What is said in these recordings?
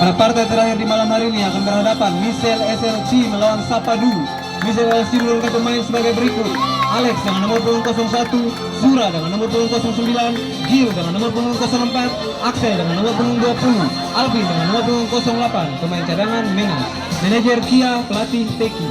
Partai terakhir di malam hari ini akan berhadapan Michelle SLC melawan Sapadu. Michelle SLC menurunkan pemain sebagai berikut: Alex dengan nomor punggung 01, Zura dengan nomor punggung 09, Gil dengan nomor punggung 04, Axel dengan nomor punggung 20, Alvin dengan nomor punggung 08. Pemain cadangan Menas, manajer Kia, pelatih Teki.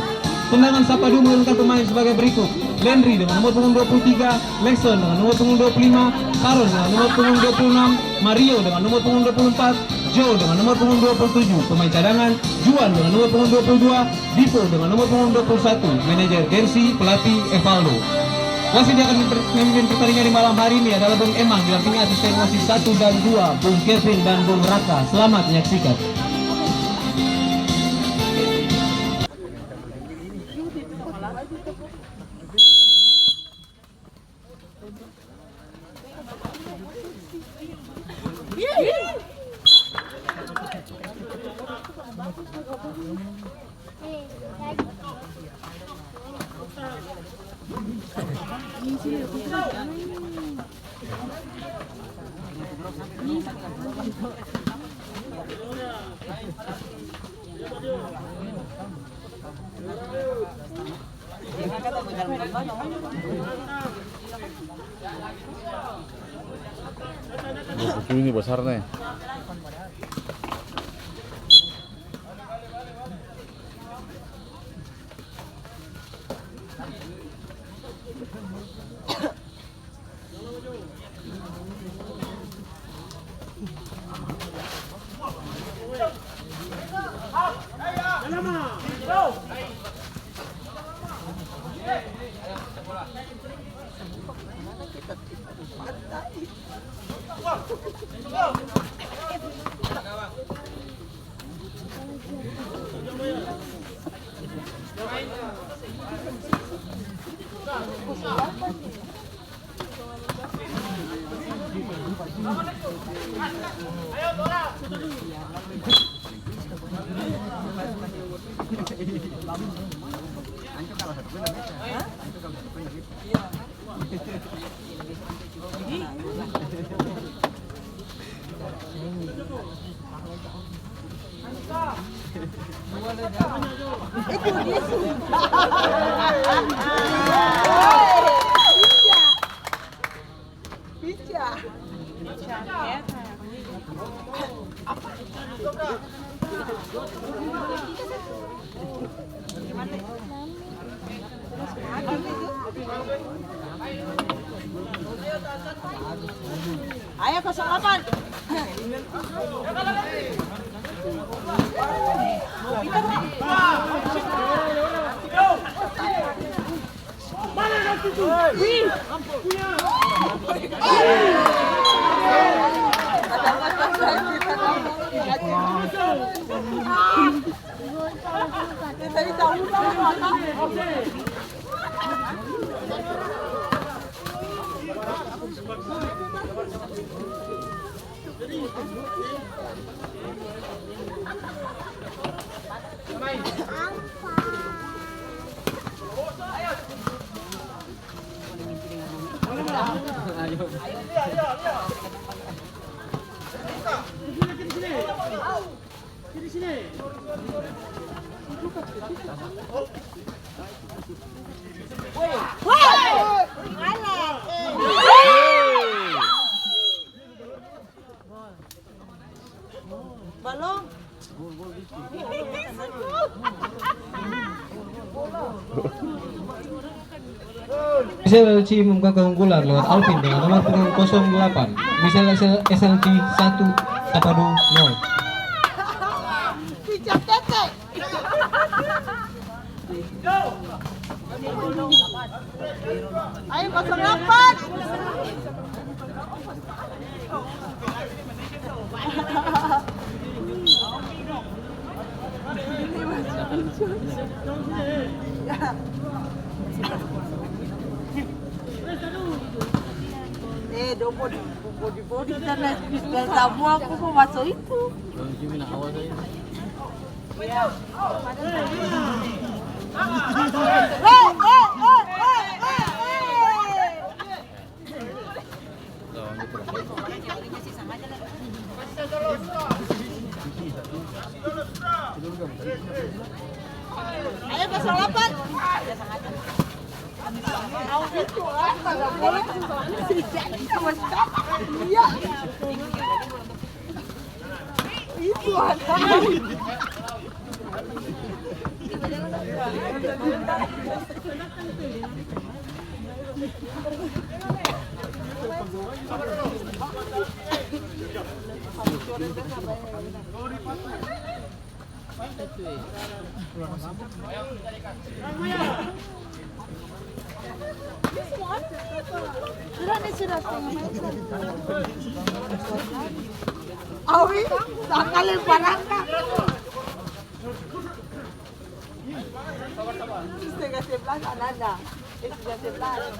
Tendangan Sapadu menurunkan pemain sebagai berikut: Landry dengan nomor punggung 23, Lexon dengan nomor punggung 25, Karon dengan nomor punggung 26, Mario dengan nomor punggung 24, Joe dengan nomor punggung 27. Pemain cadangan Juan dengan nomor punggung 22, Dipo dengan nomor punggung 21, manajer Gensi, pelatih Evaldo. Wasit yang akan memimpin pertandingan di malam hari ini adalah Bung Emang, didampingi asisten wasit 1 dan 2 Bung Kevin dan Bung Raka. Selamat menyaksikan. Buku ini besar nih. Ayo 08. Balong. Michelle SLC membuka keunggulan lewat Alvin dengan nomor punggung 08. Michelle SLC 1, Sapadu 0. Pijat tete. Ayo 08. Body dan semua aku mau masuk itu. Ayo 08. Tahu itu apa enggak boleh sama sekali. Iya. Itu ada. Sudah Awi, tak lempar angka. Setengah 11 Ananda. Setengah 11.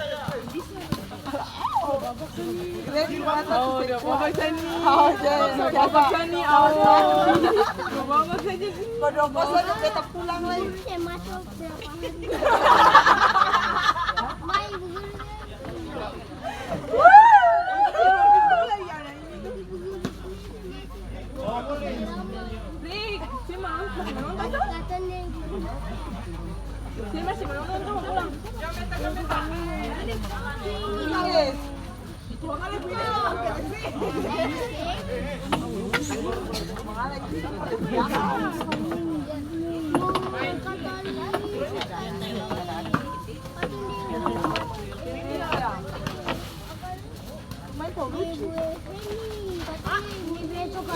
Oh, babak seni. Oh, udah babak seni. Oh, babak seni. Babak seni. Kodok kosong kita pulang lagi. Saya masuk berapa hari? Mai begini. Rik, si mau nonton tuh? Si masih mau nonton tuh pulang. Yes. Tuang kali punya.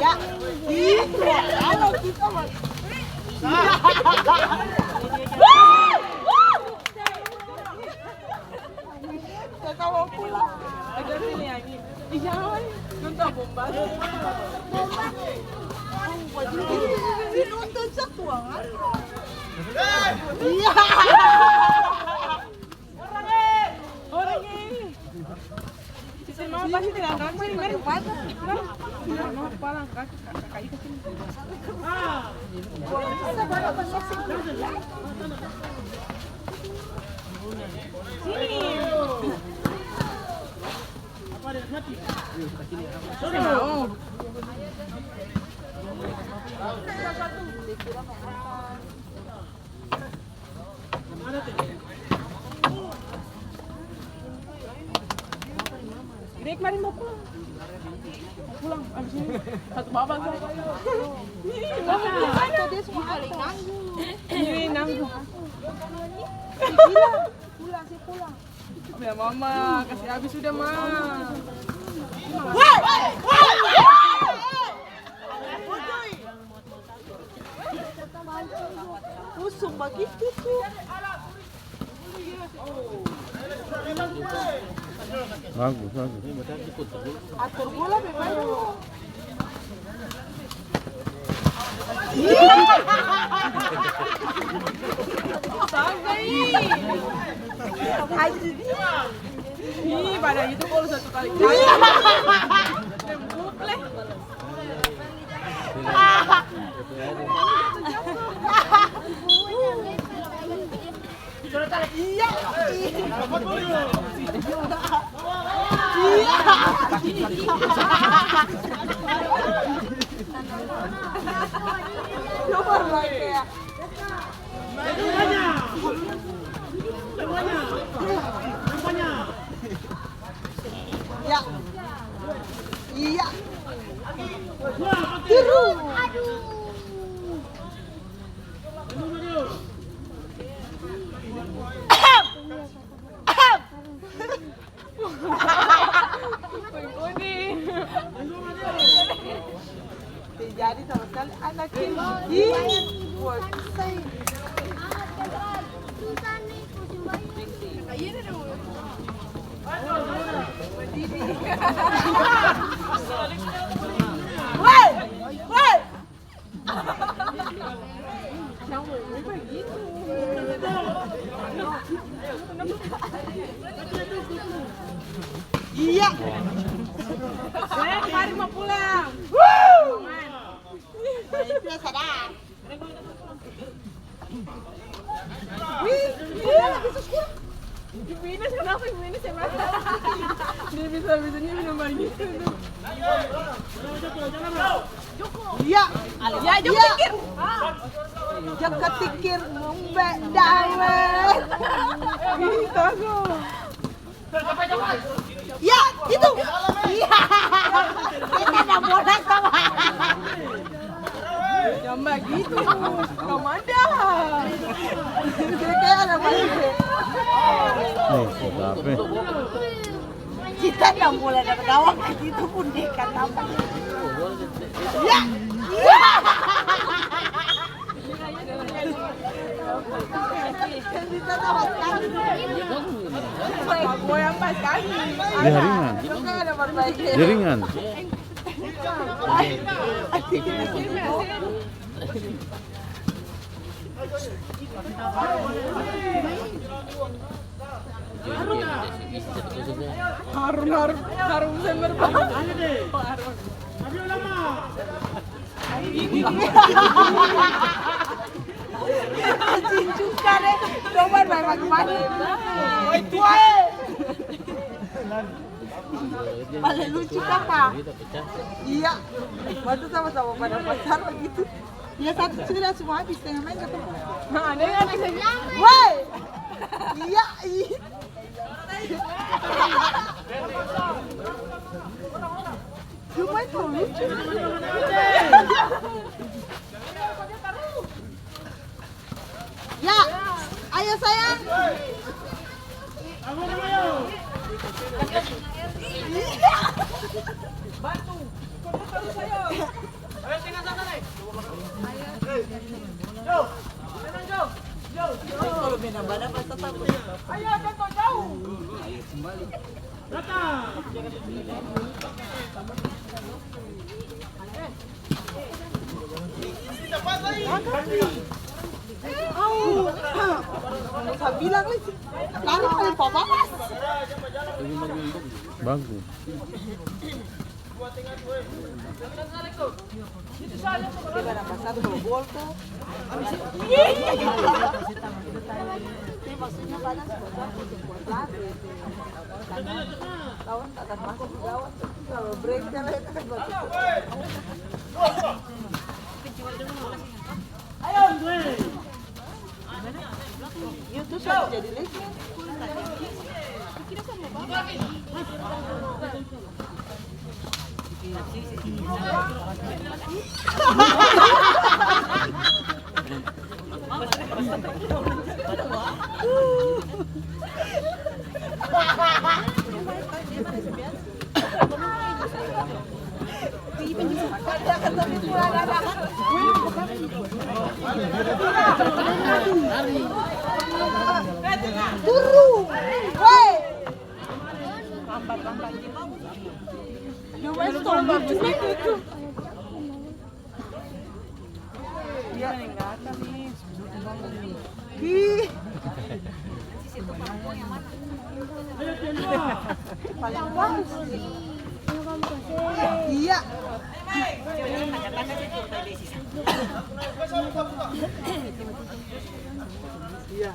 Ya, itu kalau kita kita mau pulang. Ada sini lagi. Jangan nonton bomba. Ini nonton satu orang. Iya. Orangnya. Si mama pasti dengan kaki ini mari pada. Mama palang kakak itu sini. Bisa bawa masuk sini. Sini. Apa ada mati? Mau. Dek, mari mau pulang. Mau pulang, abis ini satu babak kan. Ini mau pulang. Dia semua kali nanggung. Ini nanggung. Pulang, sih pulang. Ya mama, kasih habis sudah mah. Woi, pusung begitu tuh. Bagus. Atur bola memang. Sangai. Haji dia. Ih, pada itu kalau satu kali. Tembukleh. Iya. Nomor lagi ya. Ya. Iya. Tiru. Aduh. Jadi sama sekali anak ini. Susah nih kucing bayi. Woi. Iya. Saya kemarin mau pulang. Biasa dah. Wih, dia lagi sekolah. Ibu Ines kenapa Ibu Ines yang mana? Dia bisa-bisanya minum air gitu. Iya. Ya, jom tikir. Jom ketikir ngombe dawet. Gitu aku. Ya, itu. Iya. Ini ada bola sama. Jamba gitu. Kamu ada. Kayak ada balik. Tapi Kita nggak boleh dapat gawang gitu pun dekat apa. Ya. Iya. Kita dapat kaki. Gue yang pas kaki. jaringan, Juga ada perbaiki. jaringan. Harum sember banget. Cincuka deh, nomor memang kemana? Woi, paling lucu kakak. Iya, waktu sama-sama pada pasar begitu. Ya satu sudah semua habis, tengah main ketemu. Nah, ada yang ada. Woi, iya, iya. Cuma itu lucu. Ya, ayo sayang. Bantu. Ayo tengah sana nih. Ayo. Kalau bina badan pas tetap. Ayo jatuh jauh. Kembali. Datang. Saya bilang lagi, lari paling papas. Bagus. Dia ada pasar bol tuh. Maksudnya kadang buat lari. Tahun tak akan masuk gawat. Kalau break jalan itu kan buat itu. Ayo, itu sudah jadi legend. Turu, woi. Lambat. Dia wes tombak itu. Dia enggak ada nih. Ih. Paling bagus. Iya. Iya.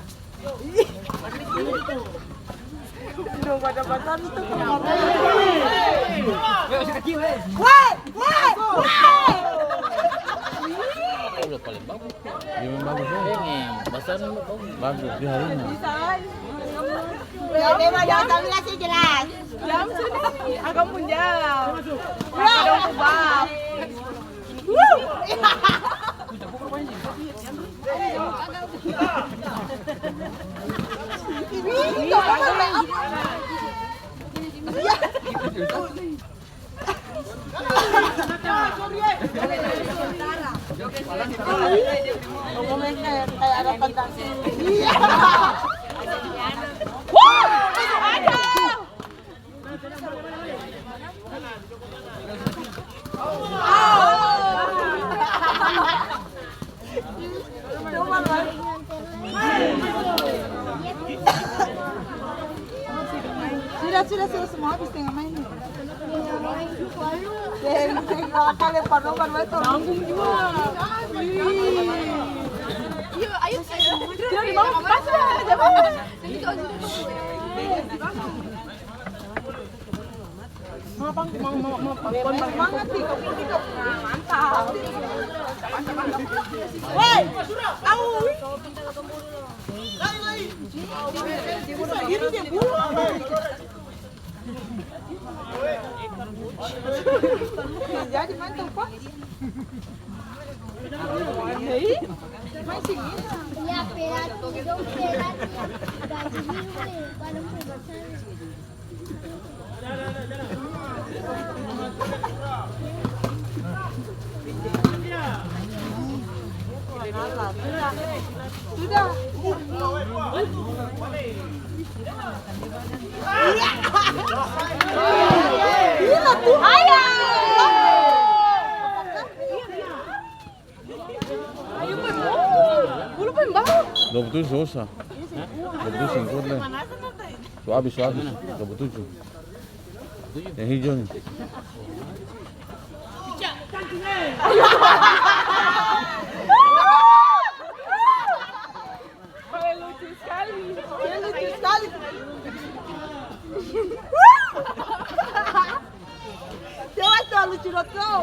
Udah pada pasan itu kemana? Woi. Udah paling bagus. Gimana bagus ya? Pengen, bahasan Bagus jaringan. Ya, dia jangan tapi ngasih jelas. Jam sudah. Agak pun jam. Dong kubab. Ini ngomongnya kayak ada tentang iya. Wah, ada. Sudah semua habis tengah main. Kakak lempar nomor itu. Nanggung juga. Ayo. Tidak di bawah pasar. Mau semangat sih, mantap. Woi, au. Ini dia buang. Jadi mantap Pak. Aí, vai seguindo. Ya, pelati, dong pelati. Gaji biru pada pembahasan. Sudah. Gila tuh. Ayo. Bulu pembau. 27 usah. 27 singkut lah. Habis. 27. Yang hijau nih. Lucu sekali. Siapa tuh lucu kau?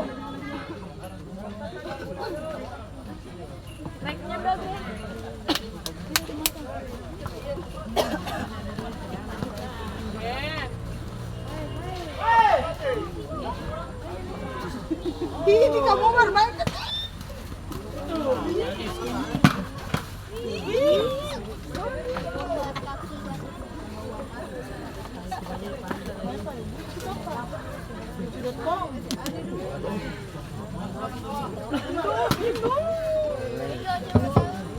Naiknya berapa? Ini kamu bermain kecil.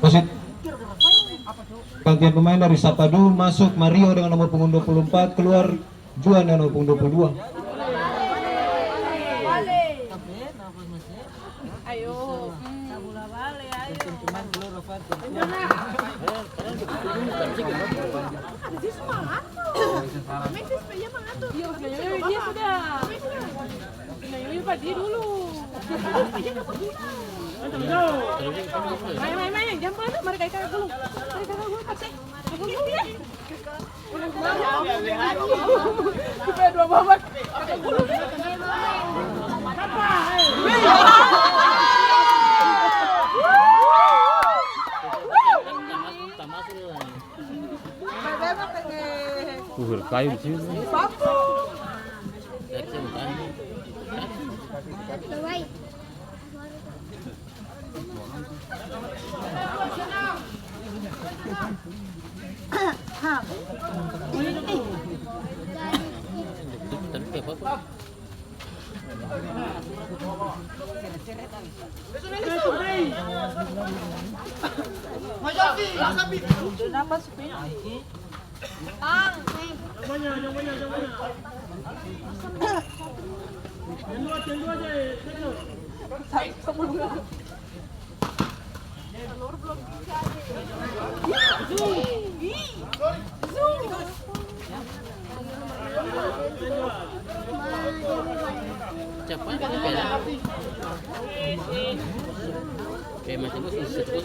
Wasit gantian pemain dari Sapadu, masuk Mario dengan nomor punggung 24, keluar Juan dengan nomor punggung 22. Ayo. Dia sudah. Dia dulu. Main, jangan mana? Mari kakak dulu. Pasti. Kita dua babak. Kayu di sini. Baik. Kenapa supin? Cepat kayak macam itu sesuatu.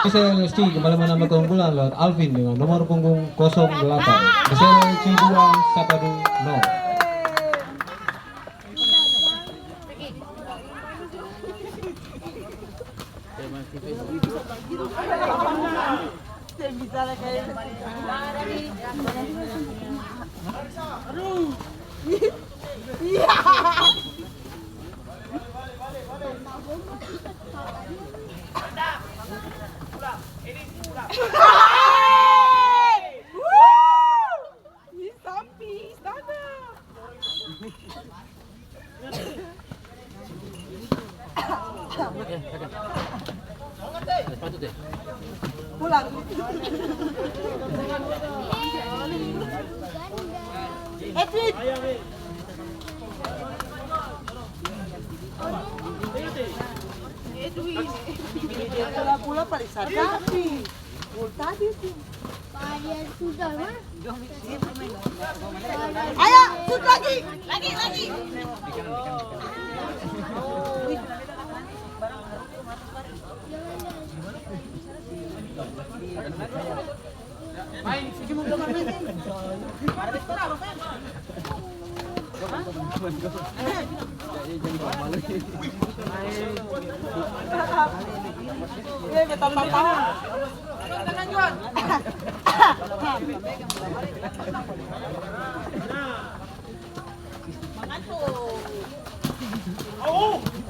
SLC kembali menambah keunggulan lewat Alvin dengan nomor punggung 08. SLC 2 Sapadu 0. Pulang. Edwin. Edwin. Dia pula paling sadar. Oh, tadi sih. Varian sudah mah. Ayo, shoot lagi. Lagi.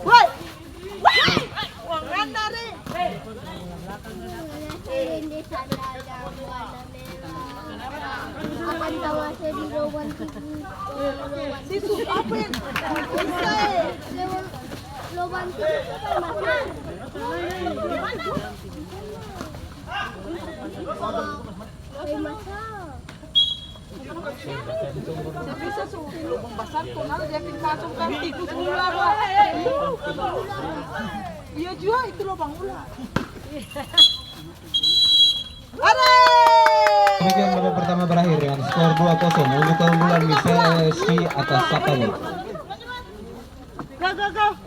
Woi, wang ganda nih. Hindi sana ada warna merah. Akan tawasnya di Rowan Si supapin. Bisa. Rowan itu kan mahal. Mahal. Bisa lubang besar tuh, nanti dia pasang kan tikus ular. Iya juga itu lubang ular. Demikian babak pertama berakhir dengan skor 2-0 untuk keunggulan Michelle LSC atas Sapadu. Go.